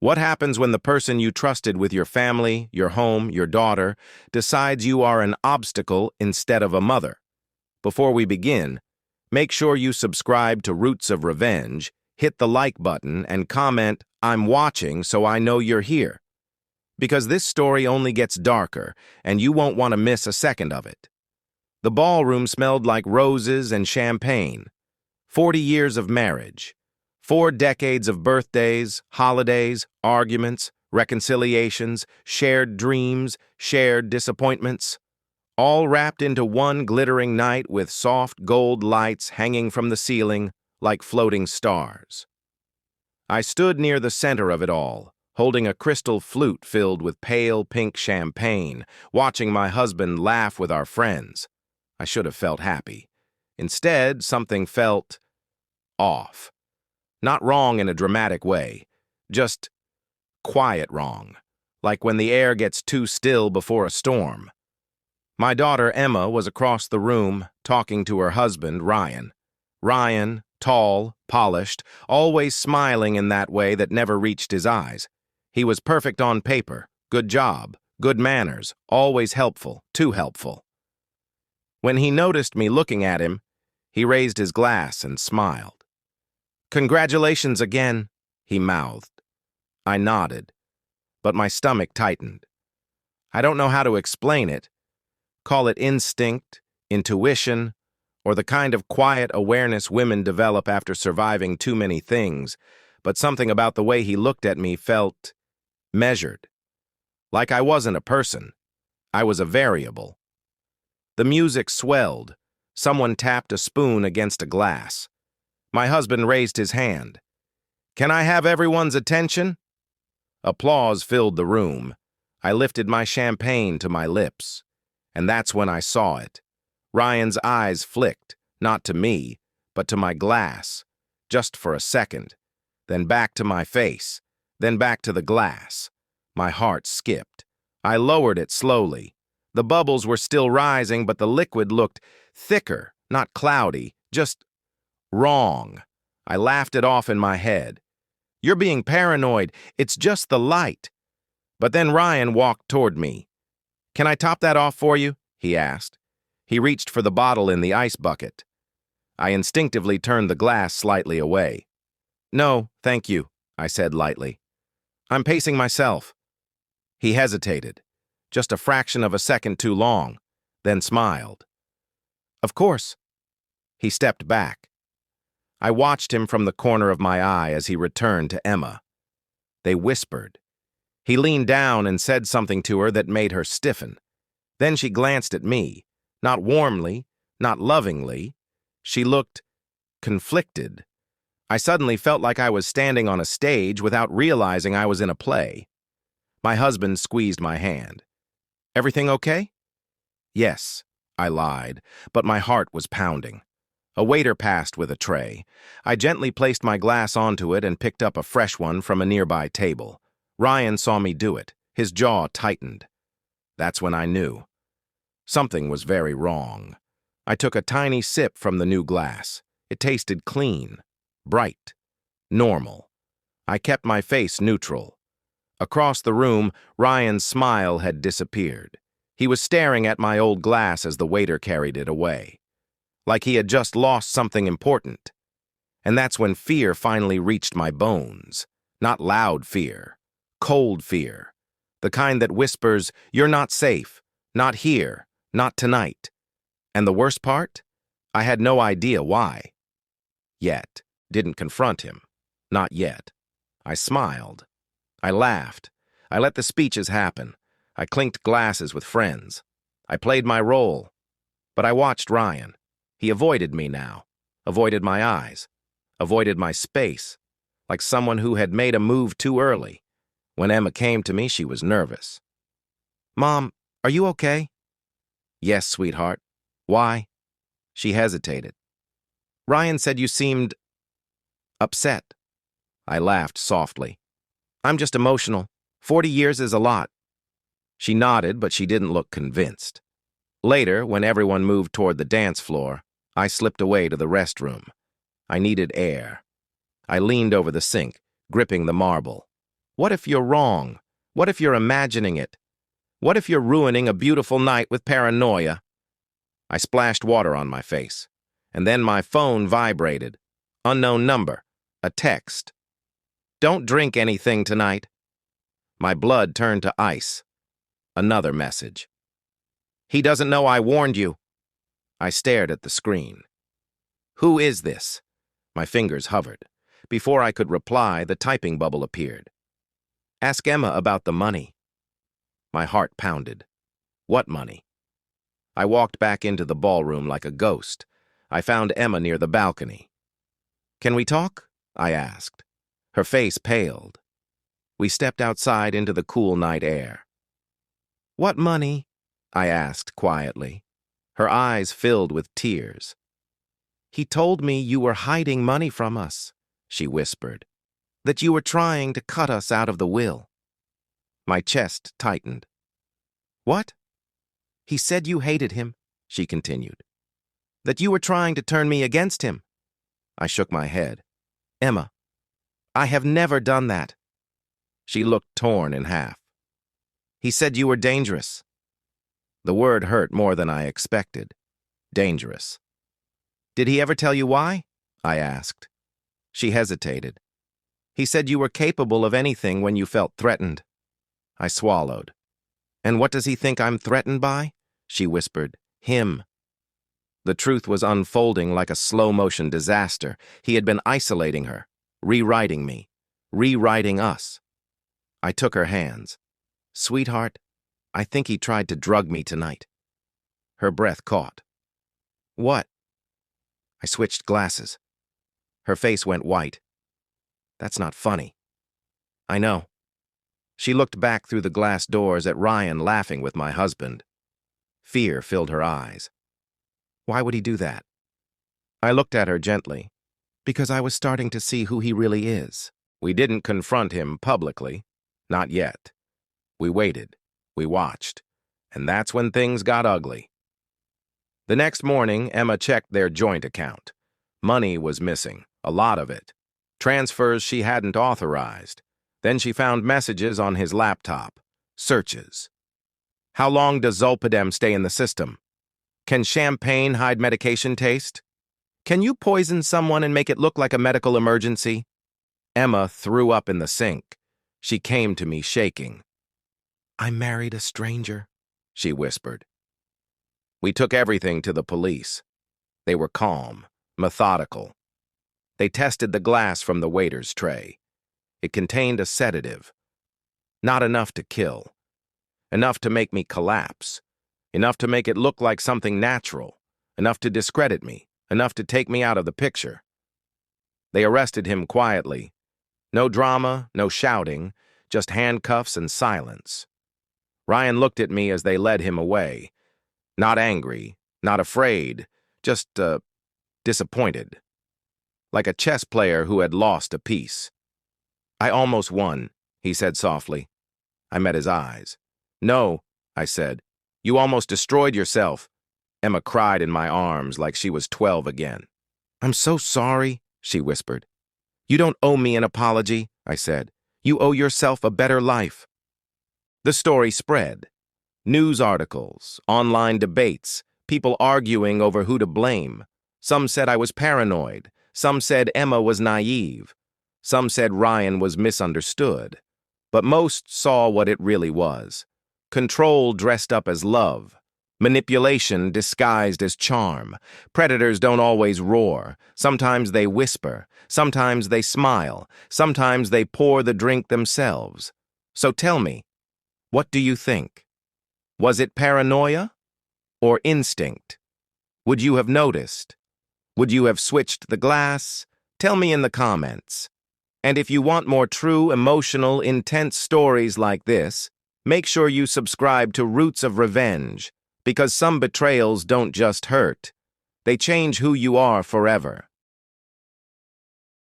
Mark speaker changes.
Speaker 1: What happens when the person you trusted with your family, your home, your daughter, decides you are an obstacle instead of a mother? Before we begin, make sure you subscribe to Roots of Revenge, hit the like button, and comment, "I'm watching so I know you're here." Because this story only gets darker, and you won't want to miss a second of it. The ballroom smelled like roses and champagne. 40 years of marriage. 4 decades of birthdays, holidays, arguments, reconciliations, shared dreams, shared disappointments. All wrapped into one glittering night with soft gold lights hanging from the ceiling like floating stars. I stood near the center of it all, holding a crystal flute filled with pale pink champagne, watching my husband laugh with our friends. I should have felt happy. Instead, something felt off. Not wrong in a dramatic way, just quiet wrong, like when the air gets too still before a storm. My daughter Emma was across the room, talking to her husband, Ryan. Ryan, tall, polished, always smiling in that way that never reached his eyes. He was perfect on paper, good job, good manners, always helpful, too helpful. When he noticed me looking at him, he raised his glass and smiled. "Congratulations again," he mouthed. I nodded, but my stomach tightened. I don't know how to explain it. Call it instinct, intuition, or the kind of quiet awareness women develop after surviving too many things, but something about the way he looked at me felt measured. Like I wasn't a person. I was a variable. The music swelled. Someone tapped a spoon against a glass. My husband raised his hand. "Can I have everyone's attention?" Applause filled the room. I lifted my champagne to my lips. And that's when I saw it. Ryan's eyes flicked, not to me, but to my glass, just for a second. Then back to my face, then back to the glass. My heart skipped. I lowered it slowly. The bubbles were still rising, but the liquid looked thicker, not cloudy, just wrong. I laughed it off in my head. "You're being paranoid. It's just the light." But then Ryan walked toward me. "Can I top that off for you?" he asked. He reached for the bottle in the ice bucket. I instinctively turned the glass slightly away. "No, thank you," I said lightly. "I'm pacing myself." He hesitated, just a fraction of a second too long, then smiled. "Of course." He stepped back. I watched him from the corner of my eye as he returned to Emma. They whispered. He leaned down and said something to her that made her stiffen. Then she glanced at me, not warmly, not lovingly. She looked conflicted. I suddenly felt like I was standing on a stage without realizing I was in a play. My husband squeezed my hand. "Everything okay?" "Yes," I lied, but my heart was pounding. A waiter passed with a tray. I gently placed my glass onto it and picked up a fresh one from a nearby table. Ryan saw me do it. His jaw tightened. That's when I knew. Something was very wrong. I took a tiny sip from the new glass. It tasted clean, bright, normal. I kept my face neutral. Across the room, Ryan's smile had disappeared. He was staring at my old glass as the waiter carried it away. Like he had just lost something important. And that's when fear finally reached my bones. Not loud fear. Cold fear. The kind that whispers, "You're not safe. Not here. Not tonight." And the worst part? I had no idea why. Yet. Didn't confront him. Not yet. I smiled. I laughed. I let the speeches happen. I clinked glasses with friends. I played my role. But I watched Ryan. He avoided me now. Avoided my eyes. Avoided my space. Like someone who had made a move too early. When Emma came to me, she was nervous. "Mom, are you okay?" "Yes, sweetheart. Why?" She hesitated. "Ryan said you seemed upset." I laughed softly. "I'm just emotional. 40 years is a lot." She nodded, but she didn't look convinced. Later, when everyone moved toward the dance floor, I slipped away to the restroom. I needed air. I leaned over the sink, gripping the marble. What if you're wrong? What if you're imagining it? What if you're ruining a beautiful night with paranoia? I splashed water on my face, and then my phone vibrated. Unknown number. A text. Don't drink anything tonight. My blood turned to ice. Another message. He doesn't know I warned you. I stared at the screen. Who is this? My fingers hovered. Before I could reply, the typing bubble appeared. Ask Emma about the money. My heart pounded. What money? I walked back into the ballroom like a ghost. I found Emma near the balcony. Can we talk? I asked. Her face paled. We stepped outside into the cool night air. What money? I asked quietly. Her eyes filled with tears. He told me you were hiding money from us, she whispered, that you were trying to cut us out of the will. My chest tightened. What? He said you hated him, she continued, that you were trying to turn me against him. I shook my head. Emma, I have never done that. She looked torn in half. He said you were dangerous. The word hurt more than I expected. Dangerous. Did he ever tell you why? I asked. She hesitated. He said you were capable of anything when you felt threatened. I swallowed. And what does he think I'm threatened by? She whispered. Him. The truth was unfolding like a slow-motion disaster. He had been isolating her, rewriting me, rewriting us. I took her hands. Sweetheart, I think he tried to drug me tonight. Her breath caught. What? I switched glasses. Her face went white. That's not funny. I know. She looked back through the glass doors at Ryan laughing with my husband. Fear filled her eyes. Why would he do that? I looked at her gently, because I was starting to see who he really is. We didn't confront him publicly. Not yet. We waited. We watched. And that's when things got ugly. The next morning, Emma checked their joint account. Money was missing, a lot of it. Transfers she hadn't authorized. Then she found messages on his laptop. Searches. How long does zolpidem stay in the system? Can champagne hide medication taste? Can you poison someone and make it look like a medical emergency? Emma threw up in the sink. She came to me shaking. I married a stranger, she whispered. We took everything to the police. They were calm, methodical. They tested the glass from the waiter's tray. It contained a sedative. Not enough to kill. Enough to make me collapse. Enough to make it look like something natural. Enough to discredit me. Enough to take me out of the picture. They arrested him quietly. No drama, no shouting, just handcuffs and silence. Ryan looked at me as they led him away. Not angry, not afraid, just, disappointed. Like a chess player who had lost a piece. I almost won, he said softly. I met his eyes. No, I said. You almost destroyed yourself. Emma cried in my arms like she was 12 again. I'm so sorry, she whispered. You don't owe me an apology, I said. You owe yourself a better life. The story spread. News articles, online debates, people arguing over who to blame. Some said I was paranoid. Some said Emma was naive. Some said Ryan was misunderstood. But most saw what it really was. Control dressed up as love. Manipulation disguised as charm. Predators don't always roar. Sometimes they whisper. Sometimes they smile. Sometimes they pour the drink themselves. So tell me, what do you think? Was it paranoia or instinct? Would you have noticed? Would you have switched the glass? Tell me in the comments. And if you want more true, emotional, intense stories like this, make sure you subscribe to Roots of Revenge, because some betrayals don't just hurt. They change who you are forever.